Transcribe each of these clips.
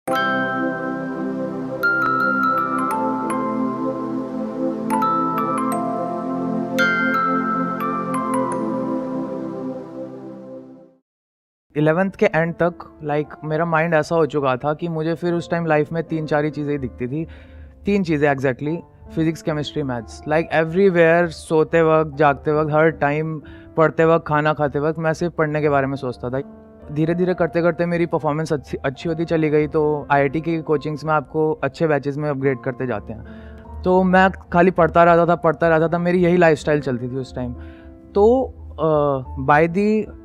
11th के and तक मेरा माइंड ऐसा हो चुका था कि मुझे फिर उस टाइम लाइफ में 3-4 ही चीज़ें ही दिखती थी। 3 चीज़ें exactly, physics, chemistry, maths. Everywhere, सोते वक्त, जागते वक्त, हर टाइम, पढ़ते वक्त, खाना खाते वक्त मैं सिर्फ पढ़ने के बारे में सोचता था। धीरे धीरे करते करते मेरी परफॉर्मेंस अच्छी होती चली गई, तो IIT की कोचिंग्स में आपको अच्छे बैचेस में अपग्रेड करते जाते हैं। तो मैं खाली पढ़ता रहता था, मेरी यही लाइफस्टाइल चलती थी उस टाइम। तो by the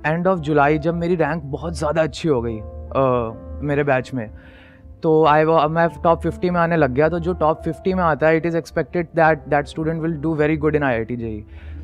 end of July जब मेरी रैंक बहुत ज़्यादा अच्छी हो गई मेरे बैच में, तो मैं टॉप 50 में आने लग गया। तो जो टॉप 50 में आता है, it is expected that student will do very good in IIT JEE।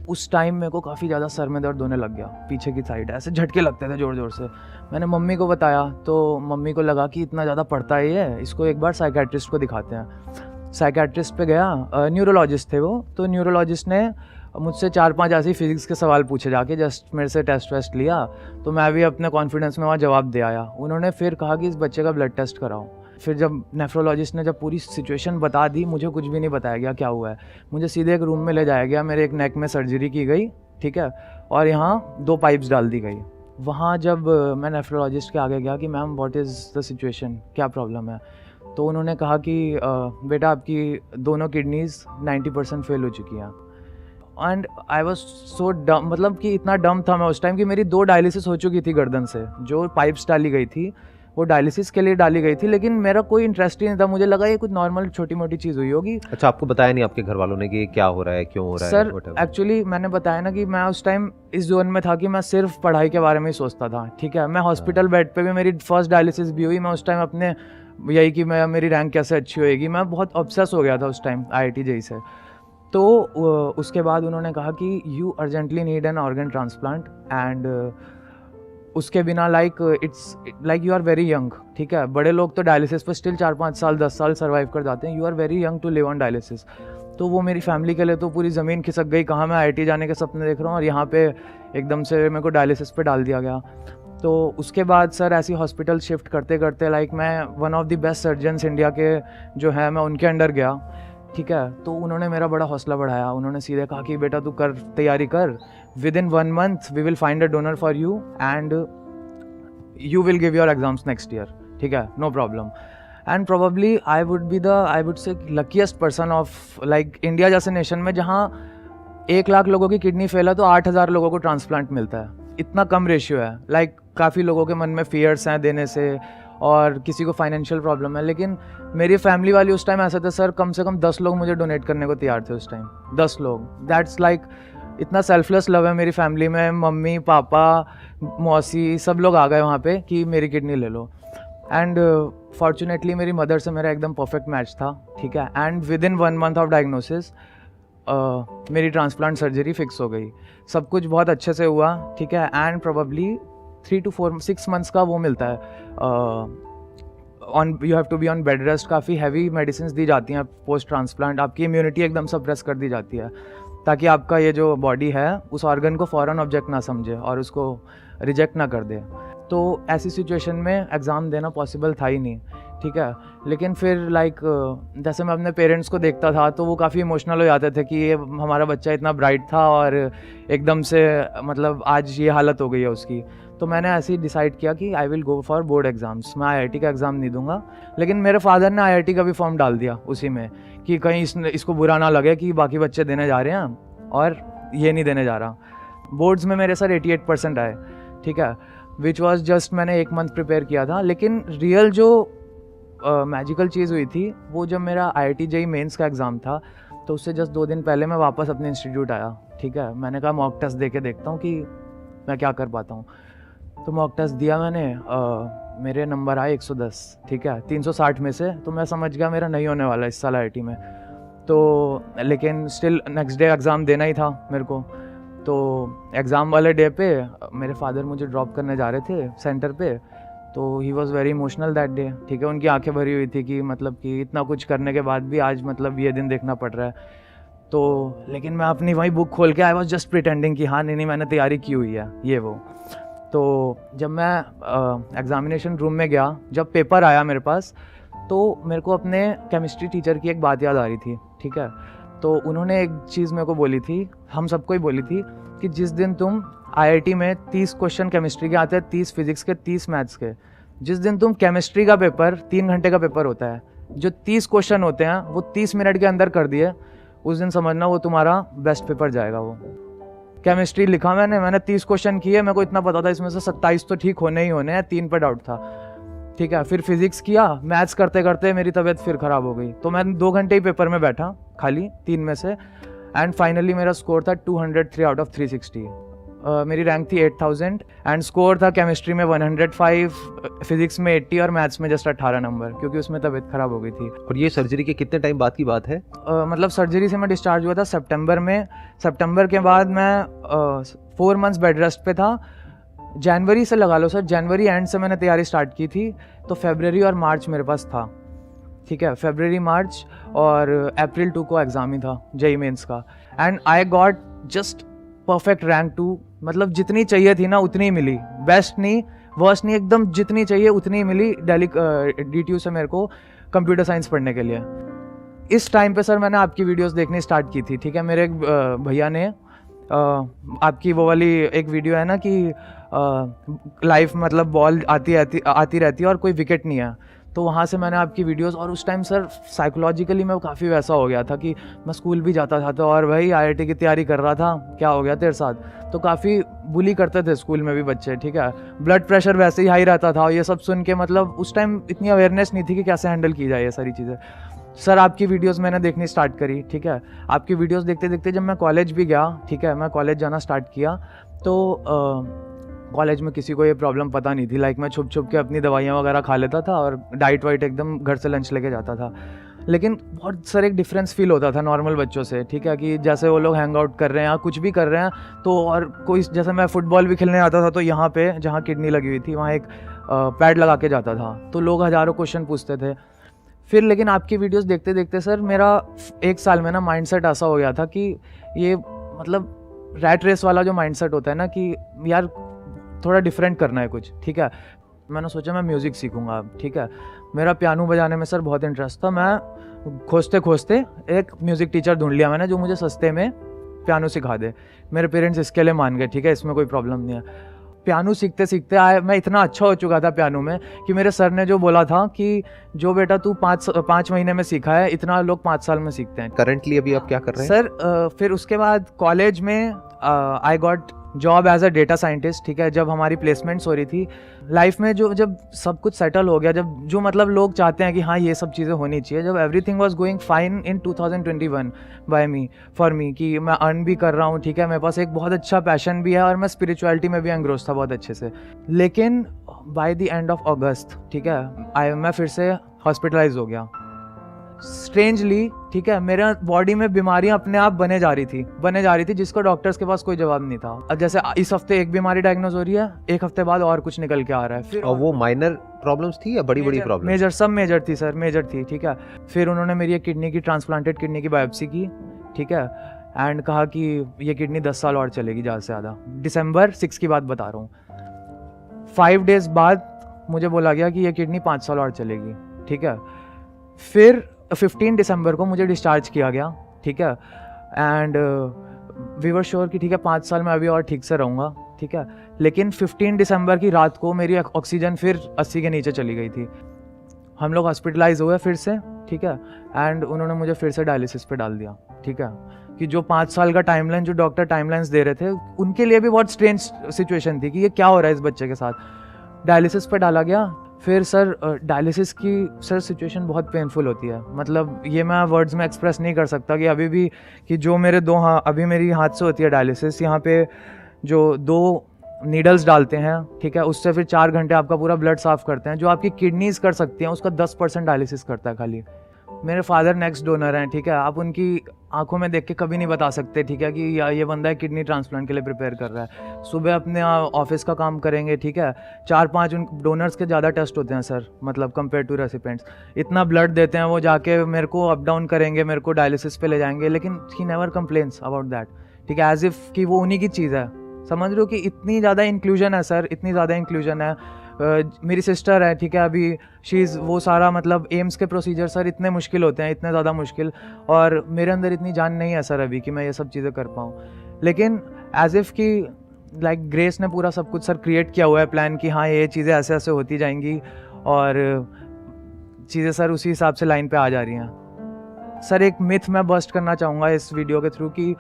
उस टाइम मेरे को काफ़ी ज़्यादा सर में दर्द होने लग गया, पीछे की साइड ऐसे झटके लगते थे ज़ोर ज़ोर से। मैंने मम्मी को बताया, तो मम्मी को लगा कि इतना ज़्यादा पढ़ता ही है, इसको एक बार साइकेट्रिस्ट को दिखाते हैं। साइकेट्रिस्ट पे गया, न्यूरोलॉजिस्ट थे वो। तो न्यूरोलॉजिस्ट ने मुझसे 4-5 ऐसे ही फिजिक्स के सवाल पूछे जाके, जस्ट मेरे से टेस्ट वेस्ट लिया। तो मैं भी अपने कॉन्फिडेंस में वहाँ जवाब दे आया। उन्होंने फिर कहा कि इस बच्चे का ब्लड टेस्ट कराओ। फिर जब नेफ्रोलॉजिस्ट ने जब पूरी सिचुएशन बता दी, मुझे कुछ भी नहीं बताया गया क्या हुआ है। मुझे सीधे एक रूम में ले जाया गया, मेरे एक नेक में सर्जरी की गई, ठीक है, और यहाँ 2 पाइप्स डाल दी गई। वहाँ जब मैं नेफ्रोलॉजिस्ट के आगे गया कि ma'am what is the situation, क्या प्रॉब्लम है, तो उन्होंने कहा कि बेटा आपकी दोनों किडनीज़ 90% फेल हो चुकी हैं। एंड आई वॉज सो डम, मतलब कि इतना डम था मैं उस टाइम कि मेरी 2 डायलिसिस हो चुकी थी गर्दन से। जो पाइप्स डाली गई थी वो डायलिसिस के लिए डाली गई थी, लेकिन मेरा कोई इंटरेस्ट ही नहीं था। मुझे लगा ये कुछ नॉर्मल छोटी मोटी चीज़ हुई होगी। अच्छा, आपको बताया नहीं आपके घर वालों ने कि क्या हो रहा है, क्यों हो रहा है? सर एक्चुअली मैंने बताया ना कि मैं उस टाइम इस जोन में था कि मैं सिर्फ पढ़ाई के बारे में ही सोचता था, ठीक है। मैं हॉस्पिटल बेड पे भी, मेरी फर्स्ट डायलिसिस भी हुई। मैं उस टाइम अपने यही कि मेरी रैंक कैसे अच्छी होएगी, मैं बहुत ऑब्सेस हो गया था उस टाइम IIT JEE से। तो उसके बाद उन्होंने कहा कि you urgently need an organ transplant and उसके बिना it's you are very young, ठीक है। बड़े लोग तो डायलिसिस पर स्टिल 4-5 साल 10 साल सर्वाइव कर जाते हैं। You are very young to live on dialysis. तो वो मेरी फैमिली के लिए तो पूरी ज़मीन खिसक गई। कहाँ मैं IIT जाने के सपने देख रहा हूँ और यहाँ पे एकदम से मेरे को डायलिसिस पे डाल दिया गया। तो उसके बाद सर ऐसी हॉस्पिटल शिफ्ट करते करते मैं one of the best surgeons India के जो है, मैं उनके अंडर गया, ठीक है। तो उन्होंने मेरा बड़ा हौसला बढ़ाया। उन्होंने सीधे कहा कि बेटा तू कर, तैयारी कर, within 1 month we will find a donor for you and you will give your exams next year, ठीक है, no problem. And probably I would say luckiest person of India जैसे नेशन में, जहाँ 1 लाख लोगों की किडनी फेल है तो 8,000 लोगों को ट्रांसप्लांट मिलता है। इतना कम रेशियो है। काफ़ी लोगों के मन में फियर्स हैं देने से, और किसी को फाइनेंशियल प्रॉब्लम है, लेकिन मेरी फैमिली वाली उस टाइम ऐसे थे सर, कम से कम 10 लोग मुझे डोनेट करने को तैयार थे उस टाइम। 10 लोग, दैट्स इतना सेल्फलेस लव है मेरी फैमिली में। मम्मी पापा मौसी सब लोग आ गए वहाँ पे कि मेरी किडनी ले लो। एंड फॉर्चुनेटली मेरी मदर से मेरा एकदम परफेक्ट मैच था, ठीक है। And with in 1 month of diagnosis मेरी ट्रांसप्लांट सर्जरी फिक्स हो गई। सब कुछ बहुत अच्छे से हुआ, ठीक है। एंड प्रोबेबली 3 to 6 मंथ्स का वो मिलता है, you have to be on bed rest. काफ़ी हैवी मेडिसिन दी जाती हैं पोस्ट ट्रांसप्लांट। आपकी इम्यूनिटी एकदम सप्रेस कर दी जाती है, ताकि आपका ये जो बॉडी है उस ऑर्गन को फ़ौरन ऑब्जेक्ट ना समझे और उसको रिजेक्ट ना कर दे। तो ऐसी सिचुएशन में एग्ज़ाम देना पॉसिबल था ही नहीं, ठीक है। लेकिन फिर जैसे मैं अपने पेरेंट्स को देखता था तो वो काफ़ी इमोशनल हो जाते थे कि ये हमारा बच्चा इतना ब्राइट था और एकदम से आज ये हालत हो गई है उसकी। तो मैंने ऐसे ही डिसाइड किया कि I will go for board exams. मैं IIT का एग्ज़ाम नहीं दूंगा। लेकिन मेरे फादर ने IIT का भी फॉर्म डाल दिया उसी में, कि कहीं इसको बुरा ना लगे कि बाकी बच्चे देने जा रहे हैं और ये नहीं देने जा रहा। बोर्ड्स में मेरे सर 88% आए, ठीक है, विच वॉज जस्ट मैंने 1 मंथ प्रिपेयर किया था। लेकिन रियल जो मैजिकल चीज़ हुई थी वो जब मेरा IIT JEE मेंस का एग्ज़ाम था, तो उससे जस्ट 2 दिन पहले मैं वापस अपने इंस्टीट्यूट आया, ठीक है। मैंने कहा मॉक टेस्ट दे के देखता हूँ कि मैं क्या कर पाता हूँ। तो मॉक टेस्ट दिया मैंने, मेरे नंबर आए 110, ठीक है, 360 में से। तो मैं समझ गया मेरा नहीं होने वाला इस साल IIT में। तो लेकिन स्टिल नेक्स्ट डे एग्ज़ाम देना ही था मेरे को। तो एग्ज़ाम वाले डे पे मेरे फादर मुझे ड्रॉप करने जा रहे थे सेंटर पे। तो he was very emotional that day, ठीक है। उनकी आंखें भरी हुई थी कि इतना कुछ करने के बाद भी आज ये दिन देखना पड़ रहा है। तो लेकिन मैं अपनी वही बुक खोल के आई वॉज जस्ट प्रिटेंडिंग कि हाँ नहीं मैंने तैयारी की हुई है, ये वो। तो जब मैं एग्ज़ामिनेशन रूम में गया, जब पेपर आया मेरे पास, तो मेरे को अपने केमिस्ट्री टीचर की एक बात याद आ रही थी, ठीक है। तो उन्होंने एक चीज़ मेरे को बोली थी, हम सबको ही बोली थी कि जिस दिन तुम आईआईटी में 30 क्वेश्चन केमिस्ट्री के आते हैं, 30 फिजिक्स के, 30 मैथ्स के, जिस दिन तुम केमिस्ट्री का पेपर 3 घंटे का पेपर होता है, जो 30 क्वेश्चन होते हैं वो 30 मिनट के अंदर कर दिए, उस दिन समझना वो तुम्हारा बेस्ट पेपर जाएगा। वो केमिस्ट्री लिखा मैंने 30 क्वेश्चन किए, मेरे को इतना पता था इसमें से 27 तो ठीक होने ही होने हैं, 3 पर डाउट था, ठीक है। फिर फिजिक्स किया, मैथ्स करते करते मेरी तबीयत फिर ख़राब हो गई, तो मैं 2 घंटे ही पेपर में बैठा खाली 3 में से, एंड फाइनली मेरा स्कोर था 203 आउट ऑफ 360। मेरी रैंक थी 8000 एंड स्कोर था केमिस्ट्री में 105, फिजिक्स में 80 और मैथ्स में जस्ट 18 नंबर, क्योंकि उसमें तबीयत ख़राब हो गई थी। और ये सर्जरी के कितने टाइम बाद की बात है? मतलब सर्जरी से मैं डिस्चार्ज हुआ था सितंबर में, सितंबर के बाद मैं 4 मंथ्स बेड रेस्ट पे था। जनवरी से लगा लो सर, जनवरी एंड से मैंने तैयारी स्टार्ट की थी, तो फरवरी और मार्च मेरे पास था, ठीक है। फरवरी, मार्च और अप्रैल 2 को एग्ज़ाम ही था जेईई मेंस का, and I got just perfect rank 2, मतलब जितनी चाहिए थी ना उतनी ही मिली, बेस्ट नहीं वर्स्ट नहीं, एकदम जितनी चाहिए उतनी ही मिली दिल्ली DTU से मेरे को कंप्यूटर साइंस पढ़ने के लिए। इस टाइम पे सर मैंने आपकी वीडियोस देखनी स्टार्ट की थी, ठीक है। मेरे एक भैया ने आपकी वो वाली एक वीडियो है ना कि लाइफ मतलब बॉल आती रहती है और कोई विकेट नहीं है, तो वहाँ से मैंने आपकी वीडियोस, और उस टाइम सर साइकोलॉजिकली मैं काफ़ी वैसा हो गया था कि मैं स्कूल भी जाता था तो और भाई IIT की तैयारी कर रहा था, क्या हो गया तेरे साथ, तो काफ़ी बुली करते थे स्कूल में भी बच्चे, ठीक है। ब्लड प्रेशर वैसे ही हाई रहता था, और ये सब सुन के मतलब उस टाइम इतनी अवेयरनेस नहीं थी कि कैसे हैंडल की जाए ये सारी चीज़ें। सर आपकी वीडियोस मैंने देखनी स्टार्ट करी, ठीक है। आपकी वीडियोस देखते देखते जब मैं कॉलेज भी गया, ठीक है, मैं कॉलेज जाना स्टार्ट किया, तो कॉलेज में किसी को ये प्रॉब्लम पता नहीं थी, लाइक मैं छुप छुप के अपनी दवाइयाँ वगैरह खा लेता था और डाइट वाइट एकदम घर से लंच लेके जाता था। लेकिन बहुत सर एक डिफरेंस फील होता था नॉर्मल बच्चों से, ठीक है, कि जैसे वो लोग हैंग आउट कर रहे हैं या कुछ भी कर रहे हैं, तो और कोई जैसे मैं फुटबॉल भी खेलने आता था, तो यहाँ पे जहाँ किडनी लगी हुई थी वहाँ एक पैड लगा के जाता था, तो लोग हज़ारों क्वेश्चन पूछते थे। फिर लेकिन आपकी वीडियोस देखते देखते सर मेरा 1 साल में ना माइंडसेट ऐसा हो गया था कि ये मतलब रैट रेस वाला जो माइंडसेट होता है ना कि यार थोड़ा डिफरेंट करना है कुछ, ठीक है। मैंने सोचा मैं म्यूज़िक सीखूंगा अब, ठीक है। मेरा पियानो बजाने में सर बहुत इंटरेस्ट था, मैं खोजते खोजते एक म्यूज़िक टीचर ढूंढ लिया मैंने जो मुझे सस्ते में पियानो सिखा दे। मेरे पेरेंट्स इसके लिए मान गए, ठीक है, इसमें कोई प्रॉब्लम नहीं है। पियानो सीखते सीखते मैं इतना अच्छा हो चुका था पियानो में कि मेरे सर ने जो बोला था कि जो बेटा तू 5 महीने में सीखा है, इतना लोग 5 साल में सीखते हैं। करंटली अभी आप क्या कर रहे हैं? सर फिर उसके बाद कॉलेज में I got job as a data scientist, ठीक है। जब हमारी प्लेसमेंट्स हो रही थी लाइफ में, जब सब कुछ सेटल हो गया, जब जो मतलब लोग चाहते हैं कि हाँ ये सब चीज़ें होनी चाहिए, जब everything was going fine in 2021 by me for me, कि मैं अर्न भी कर रहा हूँ, ठीक है, मेरे पास एक बहुत अच्छा पैशन भी है और मैं स्पिरिचुअलिटी में भी एंग्रोस था बहुत अच्छे से। लेकिन बाय द एंड ऑफ अगस्त, ठीक है, मैं फिर से हॉस्पिटलाइज हो गया स्ट्रेंजली, ठीक है। मेरा बॉडी में बीमारियां अपने आप बने जा रही थी जिसको डॉक्टर्स के पास कोई जवाब नहीं था। अब जैसे इस हफ्ते एक बीमारी डायग्नोज हो रही है, एक हफ्ते बाद और कुछ निकल के आ रहा है। फिर और वो माइनर प्रॉब्लम्स थी या बड़ी प्रॉब्लम? मेजर, सब मेजर थी सर, मेजर थी, ठीक है। फिर उन्होंने मेरी एक किडनी की ट्रांसप्लांटेड किडनी की बायोप्सी की, ठीक है, एंड कहा कि ये किडनी 10 साल और चलेगी ज़्यादा से ज़्यादा। December 6 की बात बता रहा हूँ। 5 डेज बाद मुझे बोला गया कि ये किडनी 5 साल और चलेगी, ठीक है। फिर 15 दिसंबर को मुझे डिस्चार्ज किया गया, ठीक है, एंड वी वर श्योर कि ठीक है 5 साल में अभी और ठीक से रहूँगा, ठीक है। लेकिन 15 दिसंबर की रात को मेरी ऑक्सीजन फिर 80 के नीचे चली गई थी। हम लोग हॉस्पिटलाइज हुए फिर से, ठीक है, एंड उन्होंने मुझे फिर से डायलिसिस पे डाल दिया, ठीक है। कि जो 5 साल का टाइमलाइन जो डॉक्टर टाइमलाइंस दे रहे थे, उनके लिए भी बहुत स्ट्रेंज सिचुएशन थी कि ये क्या हो रहा है इस बच्चे के साथ। डायलिसिस पे डाला गया। फिर सर डायलिसिस की सर सिचुएशन बहुत पेनफुल होती है, मतलब ये मैं वर्ड्स में एक्सप्रेस नहीं कर सकता कि अभी भी कि जो मेरे अभी मेरी हाथ से होती है डायलिसिस, यहाँ पे जो 2 नीडल्स डालते हैं, ठीक है, उससे फिर 4 घंटे आपका पूरा ब्लड साफ करते हैं। जो आपकी किडनीज कर सकती हैं उसका 10% डायलिसिस करता है खाली। मेरे फादर नेक्स्ट डोनर हैं, ठीक है, आप उनकी आंखों में देख के कभी नहीं बता सकते, ठीक है, कि ये बंदा है किडनी ट्रांसप्लांट के लिए प्रिपेयर कर रहा है। सुबह अपने ऑफिस का काम करेंगे, ठीक है, 4-5 उन डोनर्स के ज़्यादा टेस्ट होते हैं सर, मतलब कंपेयर टू रेसिपेंट्स। इतना ब्लड देते हैं वो, जाके मेरे को अप डाउन करेंगे, मेरे को डायलिसिस पे ले जाएंगे, लेकिन he never complains about that, ठीक है, एज इफ़ कि वो उन्हीं की चीज़ है, समझ रहे हो कि इतनी ज़्यादा इंक्लूजन है सर, इतनी ज़्यादा इंक्लूजन है। मेरी सिस्टर है, ठीक है, अभी शीज़ वो सारा मतलब एम्स के प्रोसीजर सर इतने मुश्किल होते हैं, इतने ज़्यादा मुश्किल, और मेरे अंदर इतनी जान नहीं है सर अभी कि मैं ये सब चीज़ें कर पाऊँ। लेकिन एज इफ़ कि लाइक ग्रेस ने पूरा सब कुछ सर क्रिएट किया हुआ है प्लान कि हाँ ये चीज़ें ऐसे ऐसे होती जाएंगी और चीज़ें सर उसी हिसाब से लाइन पे आ जा रही हैं। सर एक मिथ मैं बस्ट करना चाहूँगा इस वीडियो के थ्रू कि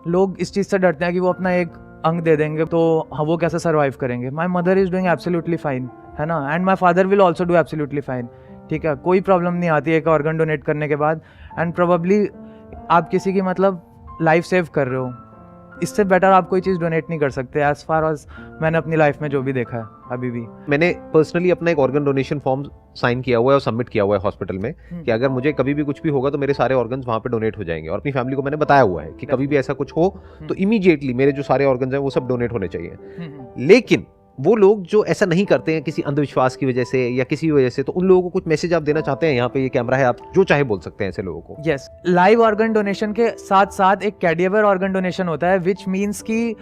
लोग इस चीज़ से डरते हैं कि वो अपना एक अंग दे देंगे तो हाँ वो कैसे सर्वाइव करेंगे। My mother is doing absolutely fine, है ना, and my father will also do absolutely fine, ठीक है, कोई प्रॉब्लम नहीं आती एक ऑर्गन डोनेट करने के बाद। एंड प्रोबेबली आप किसी की मतलब लाइफ सेव कर रहे हो, इससे बेटर आप कोई चीज़ डोनेट नहीं कर सकते एज फार एज मैंने अपनी लाइफ में जो भी देखा है अभी भी। मैंने पर्सनली अपना एक ऑर्गन डोनेशन फॉर्म साइन किया हुआ है और सबमिट किया हुआ है हॉस्पिटल में कि अगर मुझे कभी भी कुछ भी होगा तो मेरे सारे ऑर्गन्स वहाँ पे डोनेट हो जाएंगे, और अपनी फैमिली को मैंने बताया हुआ है कि कभी भी ऐसा कुछ हो तो इमीडिएटली मेरे जो सारे ऑर्गन्स हैं वो सब डोनेट होने चाहिए। लेकिन वो लोग जो ऐसा नहीं करते हैं किसी अंधविश्वास की वजह से या किसी वजह से, तो उन लोगों को कुछ मैसेज आप देना चाहते हैं? यहाँ पे ये कैमरा है, आप जो चाहे बोल सकते हैं ऐसे लोगों को। यस, लाइव ऑर्गन डोनेशन के साथ साथ एक कैडिवर ऑर्गन डोनेशन होता है, विच मीन्स कि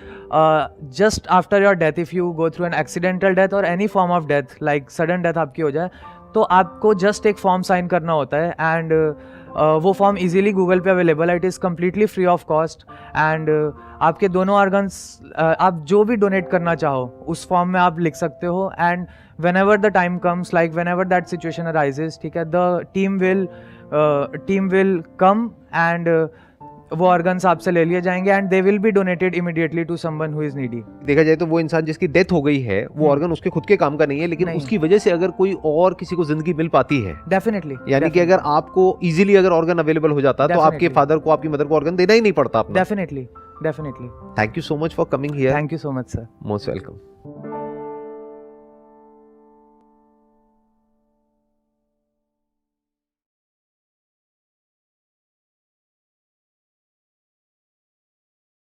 just after your death if you go through an accidental death और any form of death, like sudden death आपकी हो जाए, तो आपको जस्ट एक फॉर्म साइन करना होता है। एंड वो फॉर्म इजीली गूगल पे अवेलेबल है, it is completely free of cost. And आपके दोनों ऑर्गन्स आप जो भी डोनेट करना चाहो उस फॉर्म में आप लिख सकते हो। And whenever the time comes, like whenever that situation arises, ठीक है, the team will come and वो ऑर्गन्स आपसे ले लिए जाएंगे and they will be donated immediately to someone who is needy. देखा जाए तो वो इंसान जिसकी डेथ हो गई है वो ऑर्गन उसके खुद के काम का नहीं है, लेकिन उसकी वजह से अगर कोई और किसी को जिंदगी मिल पाती है, डेफिनेटली, यानी कि अगर आपको इजीली अगर ऑर्गन अवेलेबल हो जाता तो आपके फादर को, आपकी मदर को ऑर्गन देना ही नहीं पड़ता अपना। Definitely. Thank you so much for coming here. Thank you so much sir. Most welcome.